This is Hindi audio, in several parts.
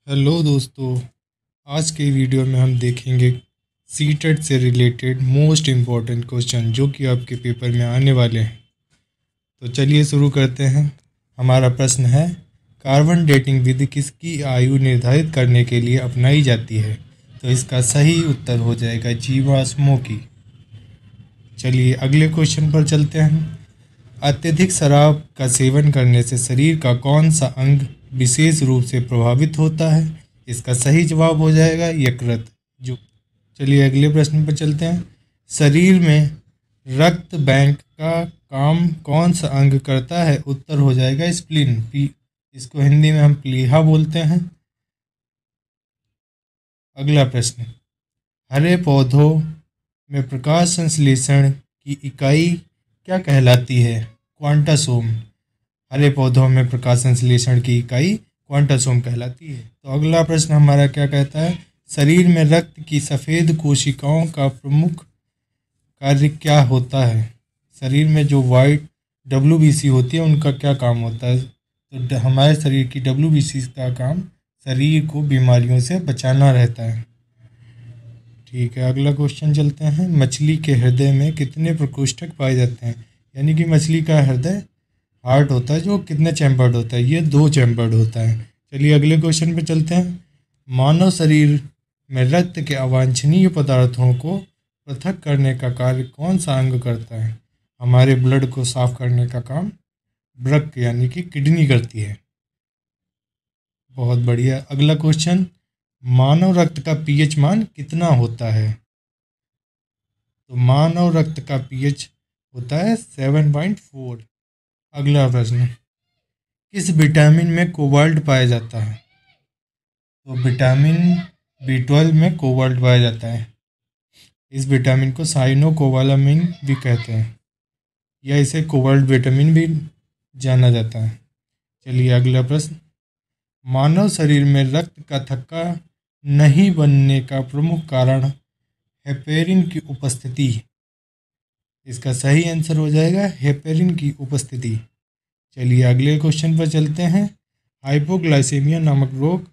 हेलो दोस्तों, आज के वीडियो में हम देखेंगे सीटेट से रिलेटेड मोस्ट इम्पॉर्टेंट क्वेश्चन जो कि आपके पेपर में आने वाले हैं। तो चलिए शुरू करते हैं। हमारा प्रश्न है, कार्बन डेटिंग विधि किसकी आयु निर्धारित करने के लिए अपनाई जाती है? तो इसका सही उत्तर हो जाएगा जीवाश्मों की। चलिए अगले क्वेश्चन पर चलते हैं। अत्यधिक शराब का सेवन करने से शरीर का कौन सा अंग विशेष रूप से प्रभावित होता है? इसका सही जवाब हो जाएगा यकृत। जो चलिए अगले प्रश्न पर चलते हैं। शरीर में रक्त बैंक का काम कौन सा अंग करता है? उत्तर हो जाएगा स्प्लीन। इसको हिंदी में हम प्लीहा बोलते हैं। अगला प्रश्न, हरे पौधों में प्रकाश संश्लेषण की इकाई क्या कहलाती है? क्वांटासोम। हरे पौधों में प्रकाश संश्लेषण की इकाई क्वांटासोम कहलाती है। तो अगला प्रश्न हमारा क्या कहता है, शरीर में रक्त की सफ़ेद कोशिकाओं का प्रमुख कार्य क्या होता है? शरीर में जो वाइट WBC होती है उनका क्या काम होता है? तो हमारे शरीर की WBC का काम शरीर को बीमारियों से बचाना रहता है। ठीक है, अगला क्वेश्चन चलते हैं। मछली के हृदय में कितने प्रकोष्ठक पाए जाते हैं? यानी कि मछली का हृदय हार्ट होता है जो कितने चैम्बर्ड होता है? ये 2 चैम्बर्ड होता है। चलिए अगले क्वेश्चन पे चलते हैं। मानव शरीर में रक्त के अवांछनीय पदार्थों को पृथक करने का कार्य कौन सा अंग करता है? हमारे ब्लड को साफ करने का काम वृक्क यानी कि किडनी करती है। बहुत बढ़िया। अगला क्वेश्चन, मानव रक्त का pH मान कितना होता है? तो मानव रक्त का pH होता है 7.4। अगला प्रश्न, किस विटामिन में कोबाल्ट पाया जाता है? तो विटामिन B12 में कोबाल्ट पाया जाता है। इस विटामिन को साइनोकोबालामिन भी कहते हैं या इसे कोबाल्ट विटामिन भी जाना जाता है। चलिए अगला प्रश्न, मानव शरीर में रक्त का थक्का नहीं बनने का प्रमुख कारण हेपेरिन की उपस्थिति। इसका सही आंसर हो जाएगा हेपेरिन की उपस्थिति। चलिए अगले क्वेश्चन पर चलते हैं। हाइपोग्लाइसेमिया नामक रोग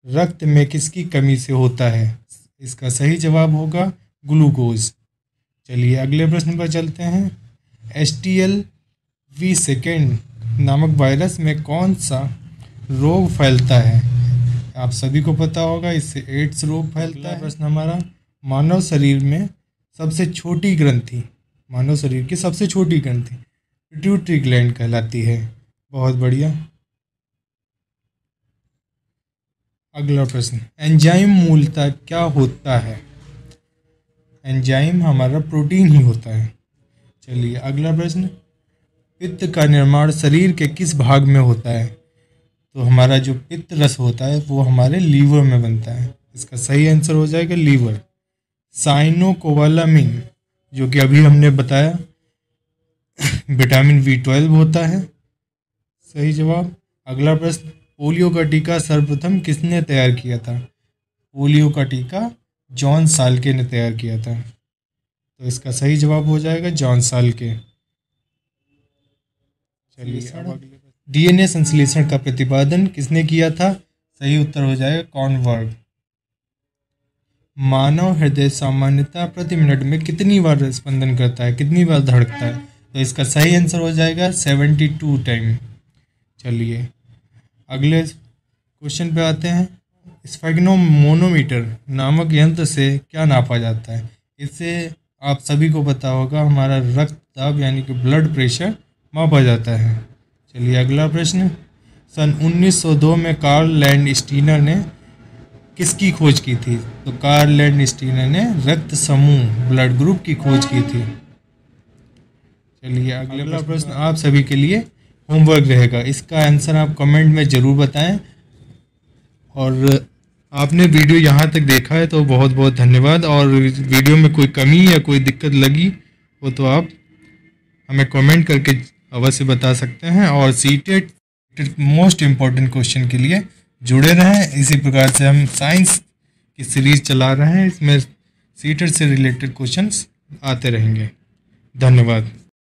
रक्त में किसकी कमी से होता है? इसका सही जवाब होगा ग्लूकोज। चलिए अगले प्रश्न पर चलते हैं। HTLV2 नामक वायरस में कौन सा रोग फैलता है? आप सभी को पता होगा, इससे एड्स रोग फैलता है। प्रश्न हमारा, मानव शरीर में सबसे छोटी ग्रंथि, मानव शरीर की सबसे छोटी ग्रंथि पिट्यूटरी ग्लैंड कहलाती है। बहुत बढ़िया। अगला प्रश्न, एंजाइम मूलतः क्या होता है? एंजाइम हमारा प्रोटीन ही होता है। चलिए अगला प्रश्न, पित्त का निर्माण शरीर के किस भाग में होता है? तो हमारा जो पित्त रस होता है वो हमारे लीवर में बनता है। इसका सही आंसर हो जाएगा लीवर। साइनोकोबालामिन जो कि अभी हमने बताया विटामिन B12 होता है। सही जवाब। अगला प्रश्न, पोलियो का टीका सर्वप्रथम किसने तैयार किया था? पोलियो का टीका जॉन साल्के ने तैयार किया था। तो इसका सही जवाब हो जाएगा जॉन साल्के। चलिए DNA संश्लेषण का प्रतिपादन किसने किया था? सही उत्तर हो जाएगा कॉर्नबर्ग। मानव हृदय सामान्यतः प्रति मिनट में कितनी बार स्पंदन करता है, कितनी बार धड़कता है? तो इसका सही आंसर हो जाएगा 72 टाइम। चलिए अगले क्वेश्चन पे आते हैं। स्फेग्नोमोनोमीटर नामक यंत्र से क्या नापा जाता है? इससे आप सभी को पता होगा, हमारा रक्तदाब यानी कि ब्लड प्रेशर मापा जाता है। चलिए अगला प्रश्न, सन 1902 में कार्ल लैंडस्टीनर ने किसकी खोज की थी? तो कार्ल लैंडस्टीनर ने रक्त समूह ब्लड ग्रुप की खोज की थी। चलिए अगला प्रश्न आप सभी के लिए होमवर्क रहेगा। इसका आंसर आप कमेंट में ज़रूर बताएं। और आपने वीडियो यहाँ तक देखा है तो बहुत बहुत धन्यवाद। और वीडियो में कोई कमी या कोई दिक्कत लगी हो तो आप हमें कमेंट करके अवश्य बता सकते हैं। और सीटेट मोस्ट इम्पॉर्टेंट क्वेश्चन के लिए जुड़े रहें। इसी प्रकार से हम साइंस की सीरीज़ चला रहे हैं, इसमें सीटेट से रिलेटेड क्वेश्चंस आते रहेंगे। धन्यवाद।